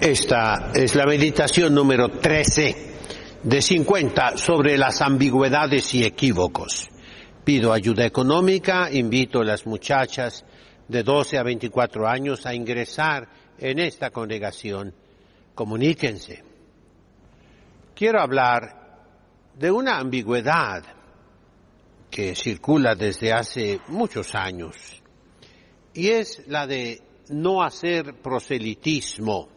Esta es la meditación número 13 de 50 sobre las ambigüedades y equívocos. Pido ayuda económica, invito a las muchachas de 12 a 24 años a ingresar en esta congregación. Comuníquense. Quiero hablar de una ambigüedad que circula desde hace muchos años, y es la de no hacer proselitismo,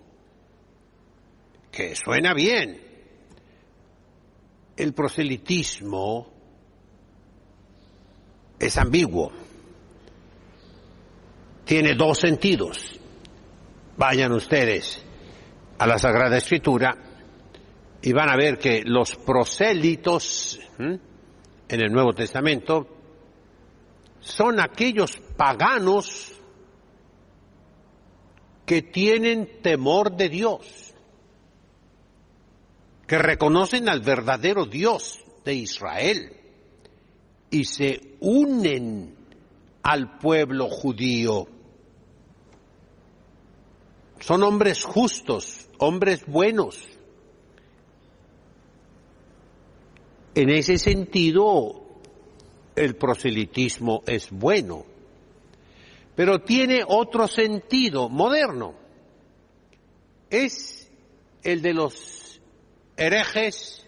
que suena bien. El proselitismo es ambiguo, tiene dos sentidos. Vayan ustedes a la Sagrada Escritura y van a ver que los prosélitos en el Nuevo Testamento son aquellos paganos que tienen temor de Dios, que reconocen al verdadero Dios de Israel y se unen al pueblo judío. Son hombres justos, hombres buenos. En ese sentido, el proselitismo es bueno, pero tiene otro sentido moderno. Es el de los herejes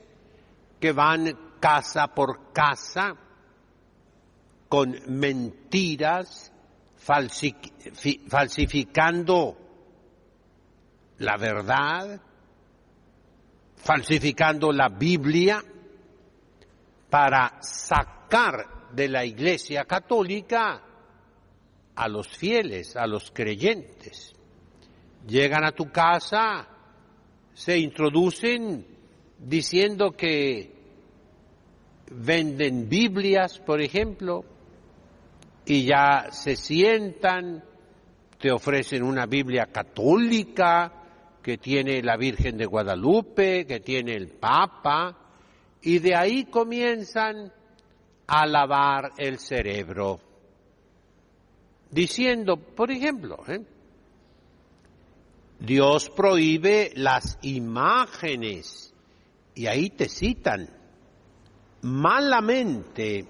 que van casa por casa con mentiras, falsificando la verdad, falsificando la Biblia para sacar de la Iglesia Católica a los fieles, a los creyentes. Llegan a tu casa, se introducen diciendo que venden Biblias, por ejemplo, y ya se sientan, te ofrecen una Biblia católica que tiene la Virgen de Guadalupe, que tiene el Papa, y de ahí comienzan a lavar el cerebro, diciendo, por ejemplo, Dios prohíbe las imágenes, y ahí te citan malamente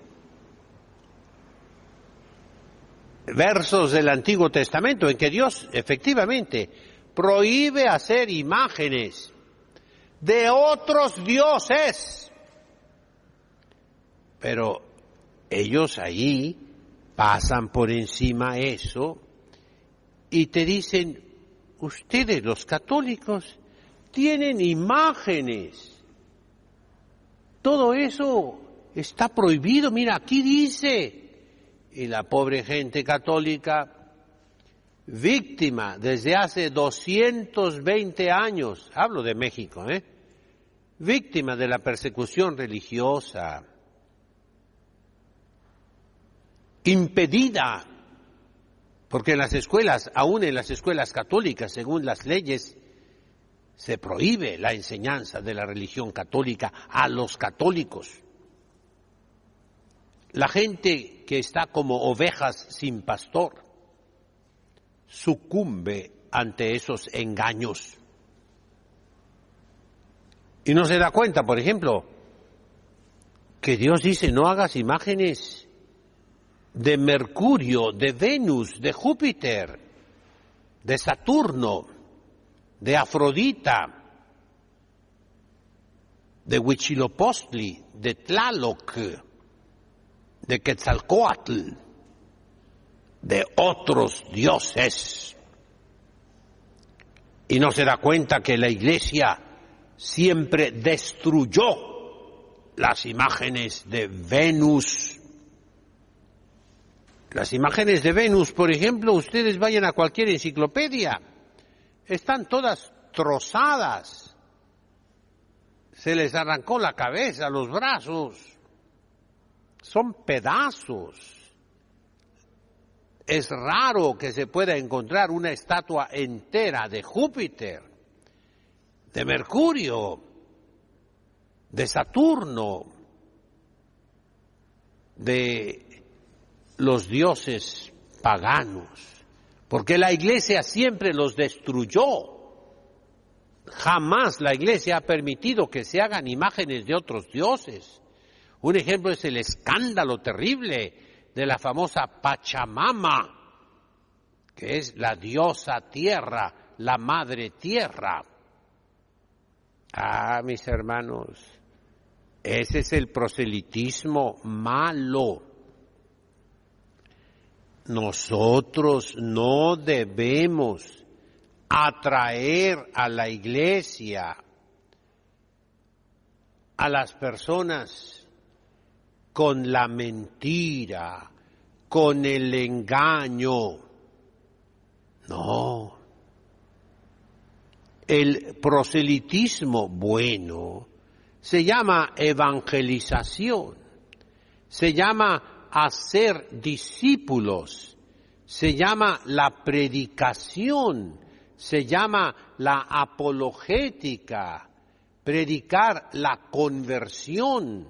versos del Antiguo Testamento en que Dios efectivamente prohíbe hacer imágenes de otros dioses. Pero ellos ahí pasan por encima eso y te dicen, ustedes los católicos tienen imágenes. Todo eso está prohibido, mira, aquí dice. Y la pobre gente católica, víctima desde hace 220 años, hablo de México, víctima de la persecución religiosa, impedida, porque en las escuelas, aún en las escuelas católicas, según las leyes, se prohíbe la enseñanza de la religión católica a los católicos. La gente que está como ovejas sin pastor sucumbe ante esos engaños. Y no se da cuenta, por ejemplo, que Dios dice no hagas imágenes de Mercurio, de Venus, de Júpiter, de Saturno, de Afrodita, de Huitzilopochtli, de Tlaloc, de Quetzalcóatl, de otros dioses. Y no se da cuenta que la Iglesia siempre destruyó las imágenes de Venus. Las imágenes de Venus, por ejemplo, ustedes vayan a cualquier enciclopedia, están todas trozadas. Se les arrancó la cabeza, los brazos. Son pedazos. Es raro que se pueda encontrar una estatua entera de Júpiter, de Mercurio, de Saturno, de los dioses paganos, porque la Iglesia siempre los destruyó Jamás la Iglesia ha permitido que se hagan imágenes de otros dioses. Un ejemplo es el escándalo terrible de la famosa Pachamama, que es la diosa tierra, la madre tierra. Mis hermanos, ese es el proselitismo malo. Nosotros no debemos atraer a la Iglesia a las personas con la mentira, con el engaño. No. El proselitismo bueno se llama evangelización, se llama hacer discípulos, se llama la predicación, se llama la apologética, predicar la conversión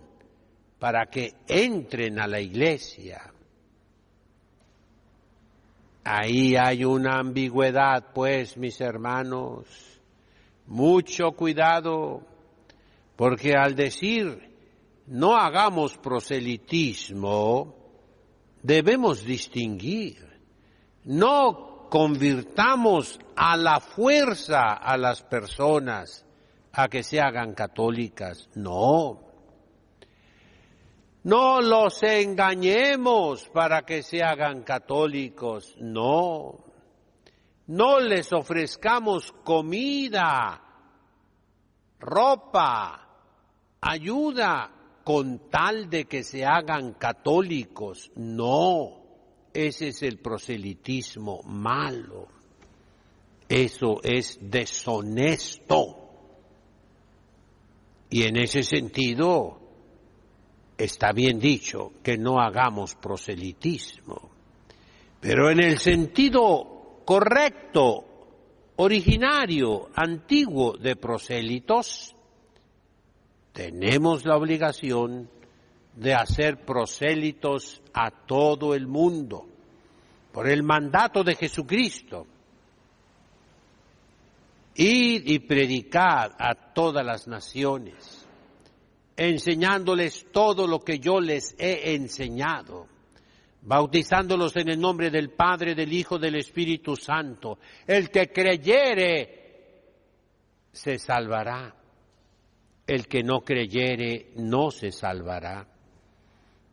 para que entren a la Iglesia. Ahí hay una ambigüedad, pues, mis hermanos. Mucho cuidado, porque al decir no hagamos proselitismo, debemos distinguir. No convirtamos a la fuerza a las personas a que se hagan católicas, no. No los engañemos para que se hagan católicos, no. No les ofrezcamos comida, ropa, ayuda con tal de que se hagan católicos, no. Ese es el proselitismo malo. Eso es deshonesto. Y en ese sentido, está bien dicho que no hagamos proselitismo. Pero en el sentido correcto, originario, antiguo de prosélitos, tenemos la obligación de hacer prosélitos a todo el mundo, por el mandato de Jesucristo. Id y predicad a todas las naciones, enseñándoles todo lo que yo les he enseñado, bautizándolos en el nombre del Padre, del Hijo, del Espíritu Santo. El que creyere se salvará. El que no creyere no se salvará.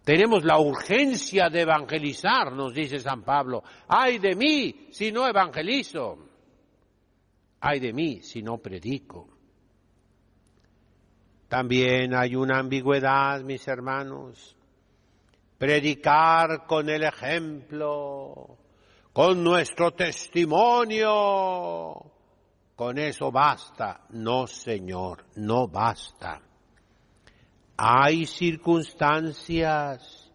Tenemos la urgencia de evangelizar, nos dice San Pablo. ¡Ay de mí si no evangelizo! ¡Ay de mí si no predico! También hay una ambigüedad, mis hermanos. Predicar con el ejemplo, con nuestro testimonio, con eso basta. No, Señor, no basta. Hay circunstancias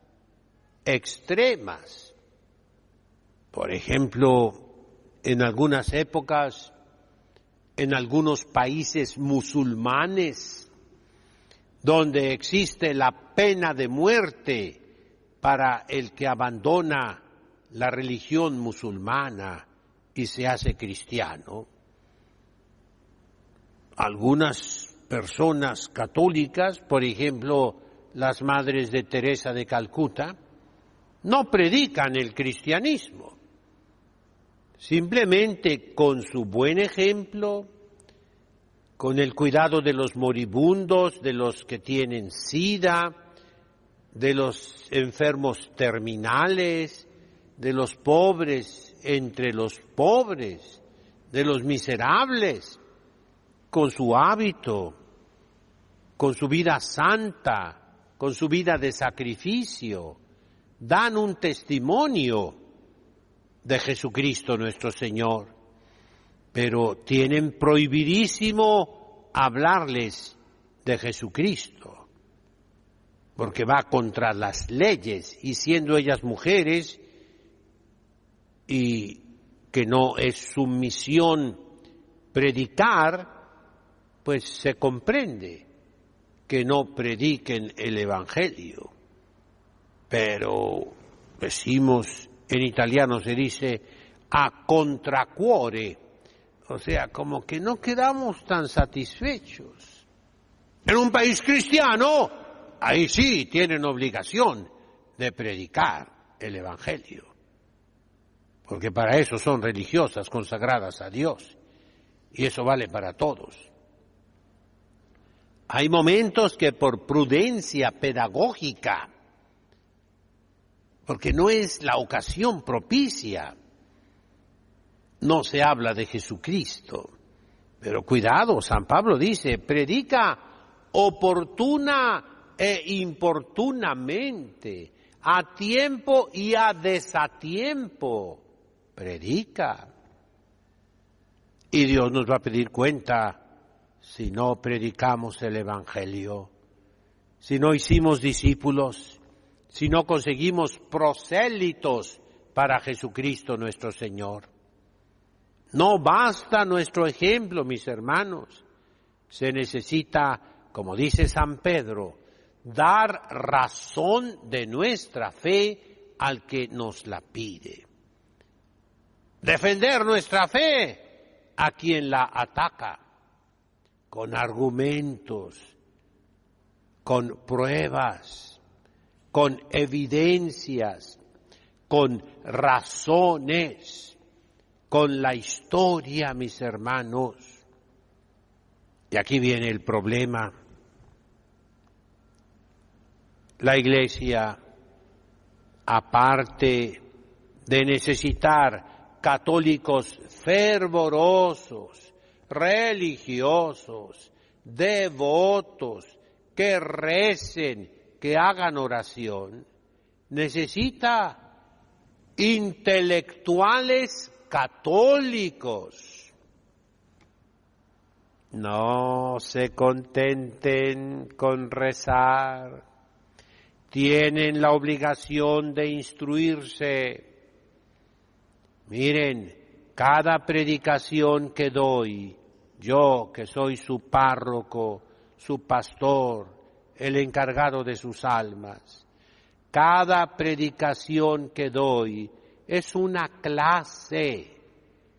extremas. Por ejemplo, en algunas épocas, en algunos países musulmanes, donde existe la pena de muerte para el que abandona la religión musulmana y se hace cristiano. Algunas personas católicas, por ejemplo, las madres de Teresa de Calcuta, no predican el cristianismo. Simplemente con su buen ejemplo, con el cuidado de los moribundos, de los que tienen SIDA, de los enfermos terminales, de los pobres entre los pobres, de los miserables, con su hábito, con su vida santa, con su vida de sacrificio, dan un testimonio de Jesucristo nuestro Señor, pero tienen prohibidísimo hablarles de Jesucristo, porque va contra las leyes, y siendo ellas mujeres, y que no es su misión predicar, pues se comprende que no prediquen el Evangelio. Pero decimos, en italiano se dice a contracuore, O sea, como que no quedamos tan satisfechos. En un país cristiano, ahí sí tienen obligación de predicar el Evangelio. Porque para eso son religiosas, consagradas a Dios. Y eso vale para todos. Hay momentos que por prudencia pedagógica, porque no es la ocasión propicia, no se habla de Jesucristo. Pero cuidado, San Pablo dice, predica oportuna e importunamente, a tiempo y a desatiempo. Predica. Y Dios nos va a pedir cuenta si no predicamos el Evangelio, si no hicimos discípulos, si no conseguimos prosélitos para Jesucristo nuestro Señor. No basta nuestro ejemplo, mis hermanos. Se necesita, como dice San Pedro, dar razón de nuestra fe al que nos la pide. Defender nuestra fe a quien la ataca, con argumentos, con pruebas, con evidencias, con razones, con la historia, mis hermanos. Y aquí viene el problema. La Iglesia, aparte de necesitar católicos fervorosos, religiosos, devotos, que recen, que hagan oración, necesita intelectuales católicos. No se contenten con rezar, tienen la obligación de instruirse. Miren, cada predicación que doy, yo que soy su párroco, su pastor, el encargado de sus almas, cada predicación que doy es una clase,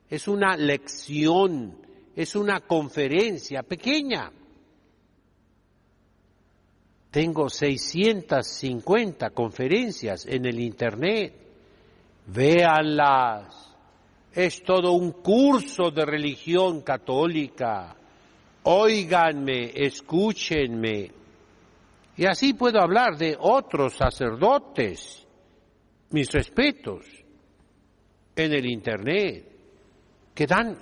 es una lección, es una conferencia pequeña. Tengo 650 conferencias en el Internet. Véanlas. Es todo un curso de religión católica. Óiganme, escúchenme. Y así puedo hablar de otros sacerdotes, mis respetos, en el Internet, que dan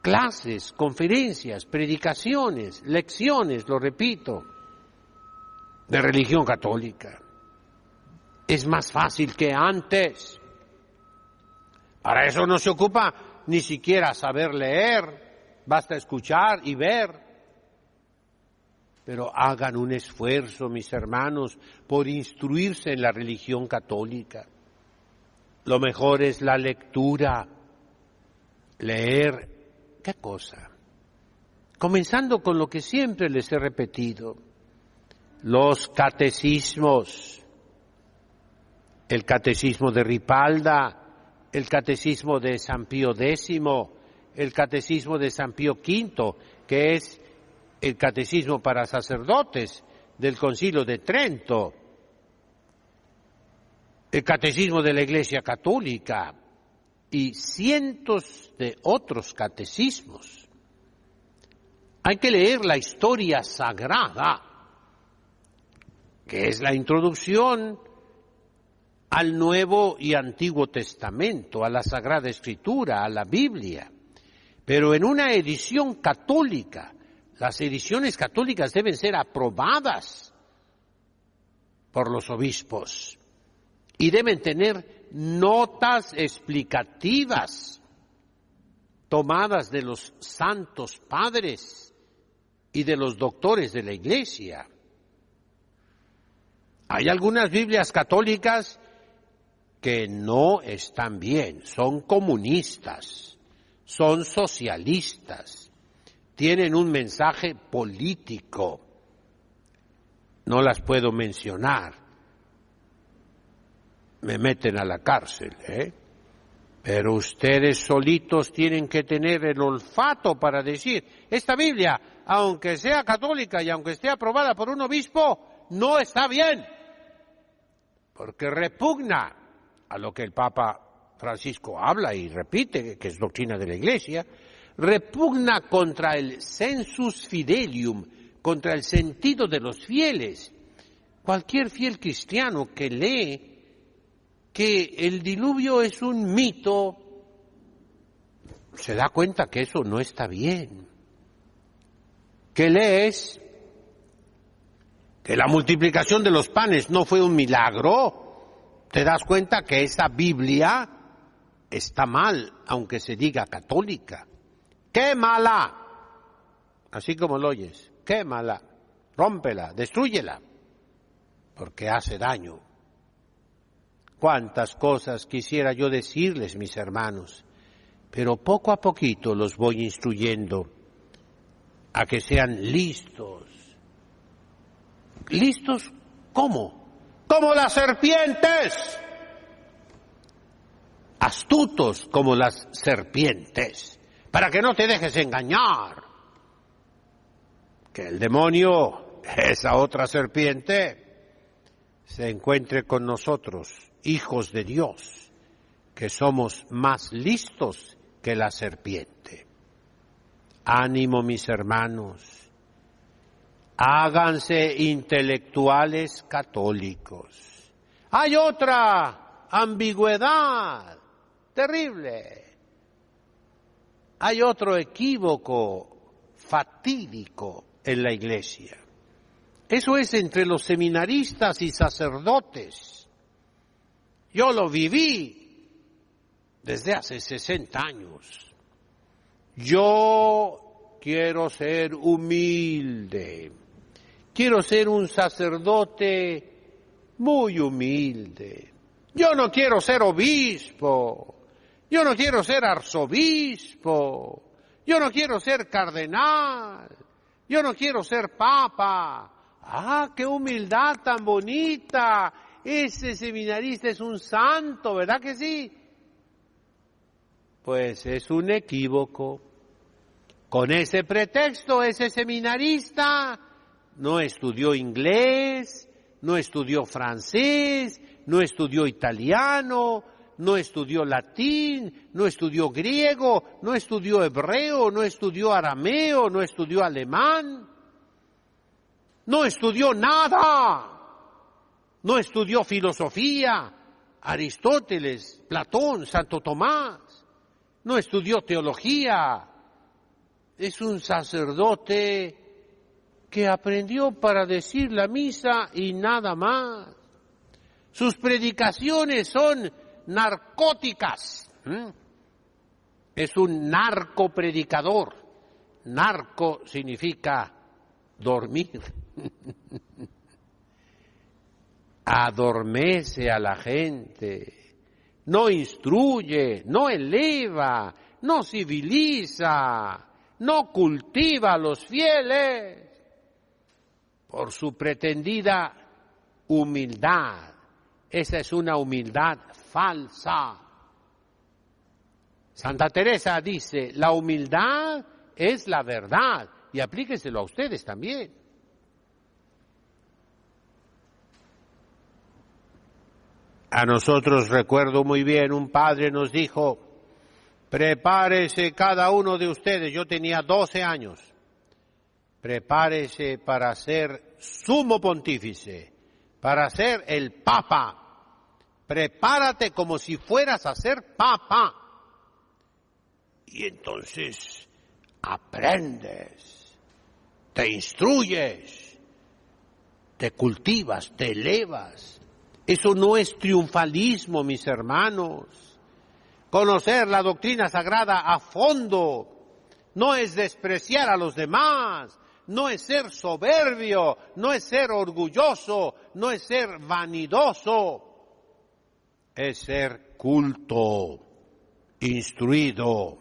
clases, conferencias, predicaciones, lecciones, lo repito, de religión católica. Es más fácil que antes. Para eso no se ocupa ni siquiera saber leer, basta escuchar y ver. Pero hagan un esfuerzo, mis hermanos, por instruirse en la religión católica. Lo mejor es la lectura, leer, ¿qué cosa? Comenzando con lo que siempre les he repetido, los catecismos, el catecismo de Ripalda, el catecismo de San Pío X, el catecismo de San Pío V, que es el catecismo para sacerdotes del Concilio de Trento, el catecismo de la Iglesia Católica y cientos de otros catecismos. Hay que leer la historia sagrada, que es la introducción al Nuevo y Antiguo Testamento, a la Sagrada Escritura, a la Biblia, pero en una edición católica. Las ediciones católicas deben ser aprobadas por los obispos y deben tener notas explicativas tomadas de los santos padres y de los doctores de la Iglesia. Hay algunas Biblias católicas que no están bien, son comunistas, son socialistas, tienen un mensaje político. No las puedo mencionar, me meten a la cárcel, Pero ustedes solitos tienen que tener el olfato para decir, esta Biblia, aunque sea católica y aunque esté aprobada por un obispo, no está bien, porque repugna a lo que el Papa Francisco habla y repite, que es doctrina de la Iglesia, repugna contra el sensus fidelium, contra el sentido de los fieles. Cualquier fiel cristiano que lee que el diluvio es un mito, se da cuenta que eso no está bien. Que lees que la multiplicación de los panes no fue un milagro, te das cuenta que esa Biblia está mal, aunque se diga católica. Quémala, así como lo oyes, quémala, rómpela, destrúyela, porque hace daño. Cuántas cosas quisiera yo decirles, mis hermanos, pero poco a poquito los voy instruyendo a que sean listos. ¿Listos cómo? Como las serpientes. Astutos como las serpientes, para que no te dejes engañar. Que el demonio, esa otra serpiente, se encuentre con nosotros, hijos de Dios, que somos más listos que la serpiente. Ánimo, mis hermanos, háganse intelectuales católicos. Hay otra ambigüedad terrible. Hay otro equívoco fatídico en la Iglesia. Eso es entre los seminaristas y sacerdotes. Yo lo viví desde hace 60 años. Yo quiero ser humilde. Quiero ser un sacerdote muy humilde. Yo no quiero ser obispo. Yo no quiero ser arzobispo. Yo no quiero ser cardenal. Yo no quiero ser papa. ¡Ah, qué humildad tan bonita! Ese seminarista es un santo, ¿verdad que sí? Pues es un equívoco. Con ese pretexto, ese seminarista no estudió inglés, no estudió francés, no estudió italiano, no estudió latín, no estudió griego, no estudió hebreo, no estudió arameo, no estudió alemán. No estudió nada, no estudió filosofía, Aristóteles, Platón, Santo Tomás, no estudió teología. Es un sacerdote que aprendió para decir la misa y nada más. Sus predicaciones son narcóticas. Es un narcopredicador. Narco significa dormir. Adormece a la gente, no instruye, no eleva, no civiliza, no cultiva a los fieles por su pretendida humildad. Esa es una humildad falsa. Santa Teresa dice, la humildad es la verdad, y aplíquenselo a ustedes también. A nosotros, recuerdo muy bien, un padre nos dijo, prepárese cada uno de ustedes, yo tenía 12 años, prepárese para ser sumo pontífice, para ser el papa, prepárate como si fueras a ser papa. Y entonces aprendes, te instruyes, te cultivas, te elevas. Eso no es triunfalismo, mis hermanos. Conocer la doctrina sagrada a fondo no es despreciar a los demás, no es ser soberbio, no es ser orgulloso, no es ser vanidoso. Es ser culto, instruido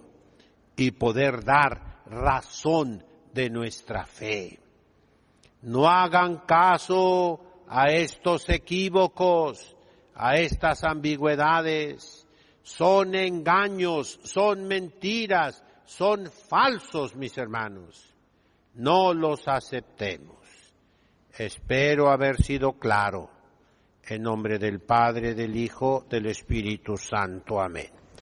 y poder dar razón de nuestra fe. No hagan caso a estos equívocos, a estas ambigüedades. Son engaños, son mentiras, son falsos, mis hermanos. No los aceptemos. Espero haber sido claro. En nombre del Padre, del Hijo, del Espíritu Santo. Amén.